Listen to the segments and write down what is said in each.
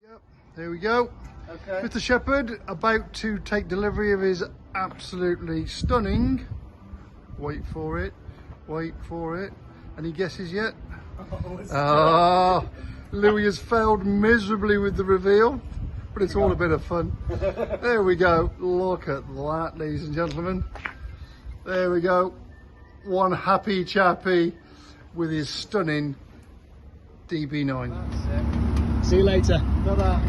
Yep, there we go. Okay. Mr. Shepherd about to take delivery of his absolutely stunning, wait for it, any guesses yet? Ah, Louis has failed miserably with the reveal, but it's all a bit of fun. There we go, look at that, ladies and gentlemen. There we go, one happy chappy with his stunning DB9. See you later. Ta-da.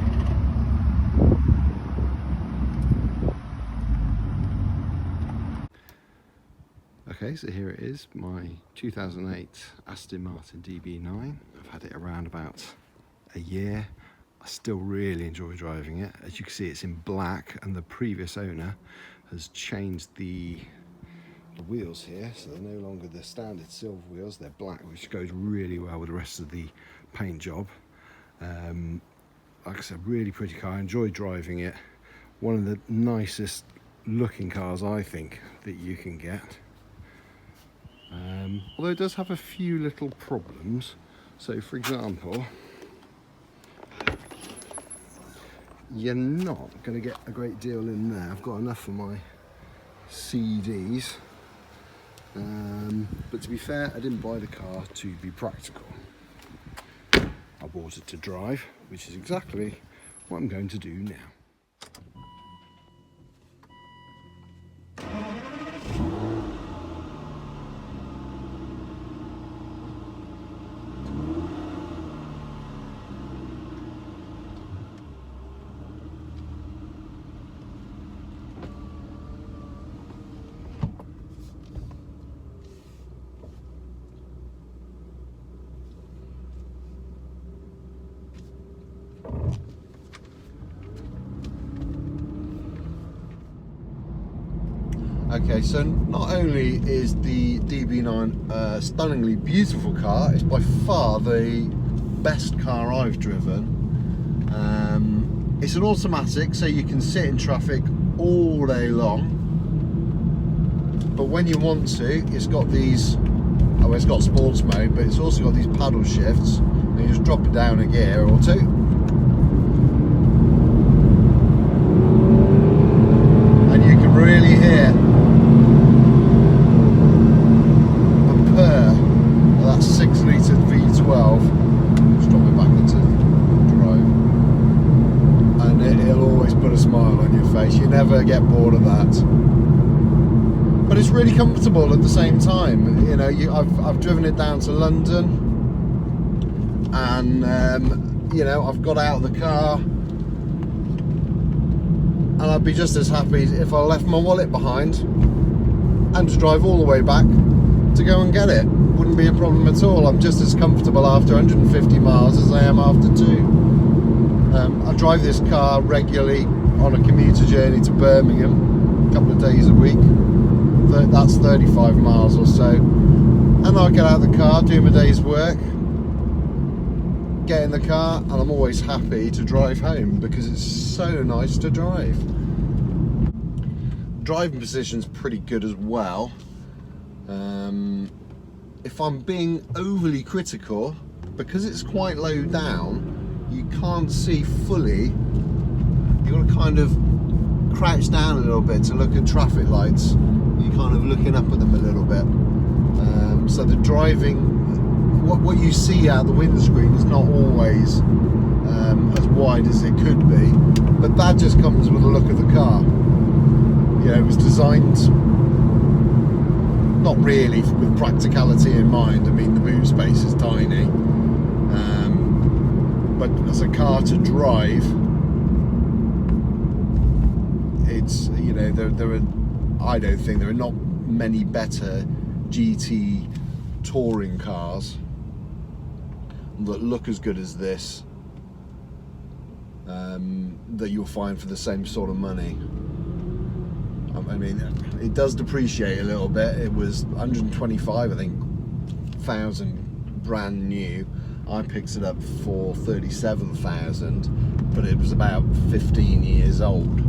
Okay, so here it is, my 2008 Aston Martin DB9. I've had it around about a year. I still really enjoy driving it. As you can see, it's in black, and the previous owner has changed the wheels here, so they're no longer the standard silver wheels, they're black, which goes really well with the rest of the paint job. Like I said, really pretty car. I enjoy driving it. One of the nicest looking cars, I think, that you can get. Although it does have a few little problems. So for example, you're not going to get a great deal in there. I've got enough for my CDs. But to be fair, I didn't buy the car to be practical. I bought it to drive, which is exactly what I'm going to do now. Okay, so not only is the DB9 a stunningly beautiful car, it's by far the best car I've driven. It's an automatic, so you can sit in traffic all day long. But when you want to, it's got these, oh, it's got sports mode, but it's also got these paddle shifts. And you just drop it down a gear or two. And you can really hear that 6 litre V12. Just drop it back into drive, and it'll always put a smile on your face. You never get bored of that. But it's really comfortable at the same time. You know, I've driven it down to London, and you know, I've got out of the car, and I'd be just as happy if I left my wallet behind and to drive all the way back to go and get it. Wouldn't be a problem at all. I'm just as comfortable after 150 miles as I am after 2. I drive this car regularly on a commuter journey to Birmingham, a couple of days a week. That's 35 miles or so. And I get out of the car, do my day's work, get in the car, and I'm always happy to drive home because it's so nice to drive. Driving position's pretty good as well. If I'm being overly critical, because it's quite low down, you can't see fully. You've got to kind of crouch down a little bit to look at traffic lights. You're kind of looking up at them a little bit. So the driving, what you see out the windscreen is not always as wide as it could be, but that just comes with the look of the car. You know, it was designed not really with practicality in mind. I mean, the boot space is tiny, but as a car to drive, it's, you know, there are, I don't think there are not many better GT touring cars that look as good as this, that you'll find for the same sort of money. I mean, it does depreciate a little bit. It was 125, I think, thousand brand new. I picked it up for 37,000, but it was about 15 years old.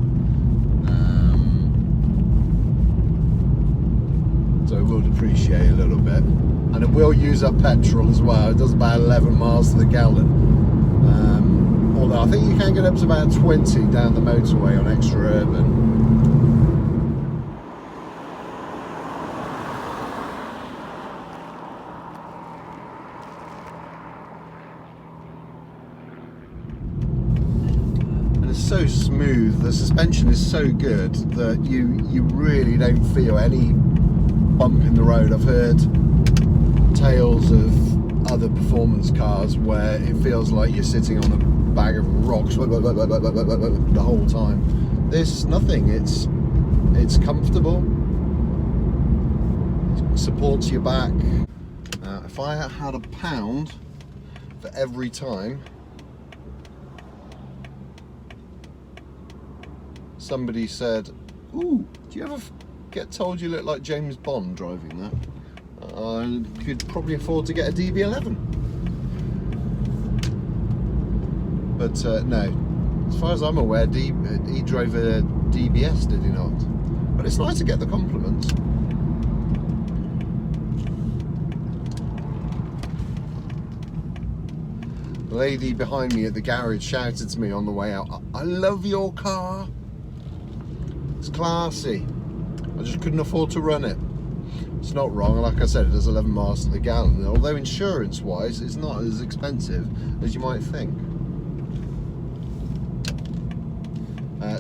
So it will depreciate a little bit, and it will use up petrol as well. It does about 11 miles to the gallon. careful though. I think you can get up to about 20 down the motorway on extra urban. So smooth, the suspension is so good that you really don't feel any bump in the road. I've heard tales of other performance cars where it feels like you're sitting on a bag of rocks the whole time. This, nothing, it's comfortable, it supports your back. If I had £1 for every time somebody said, "Ooh, do you ever get told you look like James Bond driving that?" I could probably afford to get a DB11. But no, as far as I'm aware, he drove a DBS, did he not? But it's nice to get the compliments. The lady behind me at the garage shouted to me on the way out, "I love your car. It's classy. I just couldn't afford to run it." It's not wrong. Like I said, it does 11 miles to the gallon. Although insurance wise, it's not as expensive as you might think.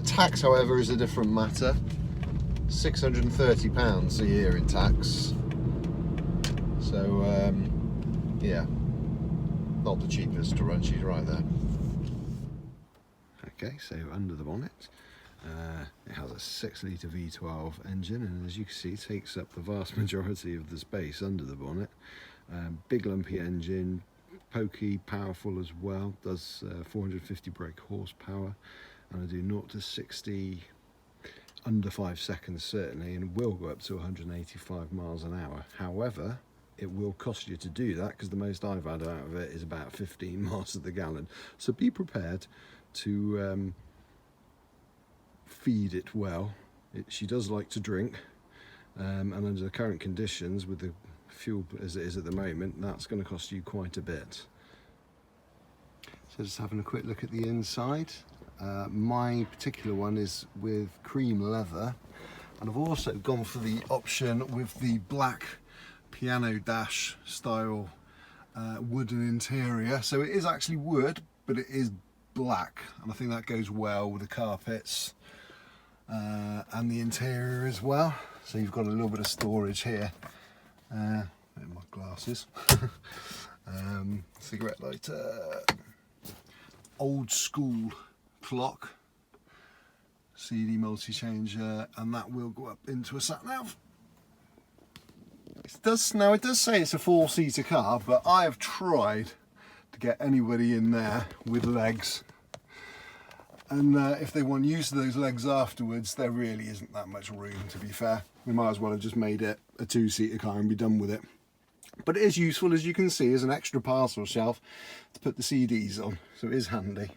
Tax, however, is a different matter. £630 a year in tax. So, yeah, not the cheapest to run. She's right there. Okay, so under the bonnet. It has a 6-litre V12 engine, and as you can see, takes up the vast majority of the space under the bonnet. Big lumpy engine, pokey, powerful as well, does 450 brake horsepower, and I do 0 to 60 under 5 seconds certainly, and will go up to 185 miles an hour. However, it will cost you to do that, because the most I've had out of it is about 15 miles to the gallon. So be prepared to feed it well. She does like to drink, and under the current conditions with the fuel as it is at the moment, that's going to cost you quite a bit. So just having a quick look at the inside. My particular one is with cream leather, and I've also gone for the option with the black piano dash style wooden interior. So it is actually wood, but it is black, and I think that goes well with the carpets and the interior as well. So you've got a little bit of storage here. My glasses. Cigarette lighter, old school clock, CD multi-changer, and that will go up into a sat-nav. It does say it's a 4-seater car, but I have tried to get anybody in there with legs, and if they want use of those legs afterwards, there really isn't that much room, to be fair. We might as well have just made it a 2-seater car and be done with it. But it is useful, as you can see, as an extra parcel shelf to put the CDs on, so it is handy.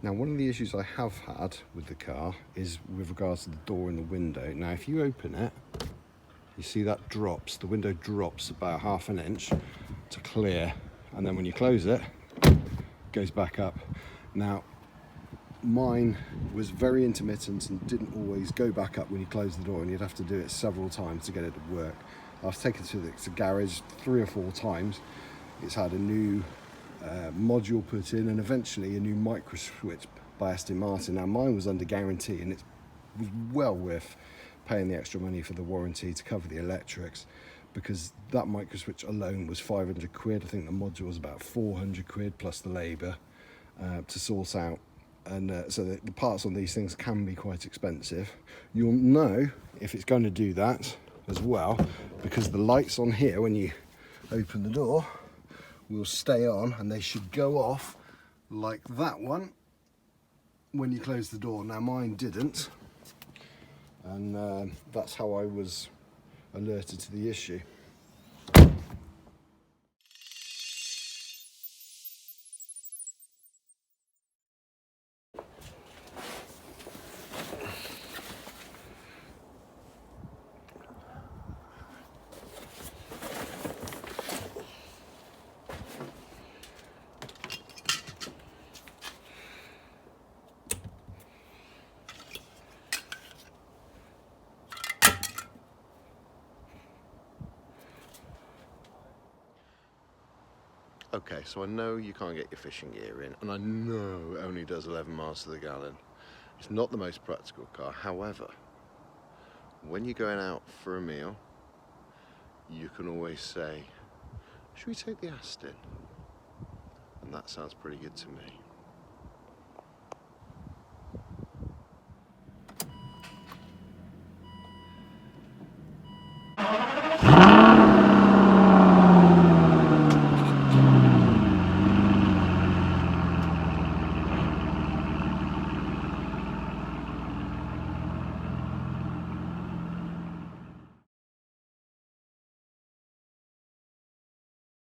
Now, one of the issues I have had with the car is with regards to the door and the window. Now, if you open it, you see that drops, the window drops about ½ an inch to clear, and then when you close it, it goes back up. Now, mine was very intermittent and didn't always go back up when you close the door, and you'd have to do it several times to get it to work. I've taken it to the garage 3 or 4 times. It's had a new module put in, and eventually a new micro switch by Aston Martin. Now, mine was under guarantee, and it was well worth paying the extra money for the warranty to cover the electrics, because that micro switch alone was 500 quid. I think the module was about 400 quid plus the labour to sort out. And so the parts on these things can be quite expensive. You'll know if it's going to do that as well, because the lights on here, when you open the door, will stay on, and they should go off like that one when you close the door. Now, mine didn't, and that's how I was alerted to the issue. Okay, so I know you can't get your fishing gear in, and I know it only does 11 miles to the gallon. It's not the most practical car. However, when you're going out for a meal, you can always say, should we take the Aston? And that sounds pretty good to me.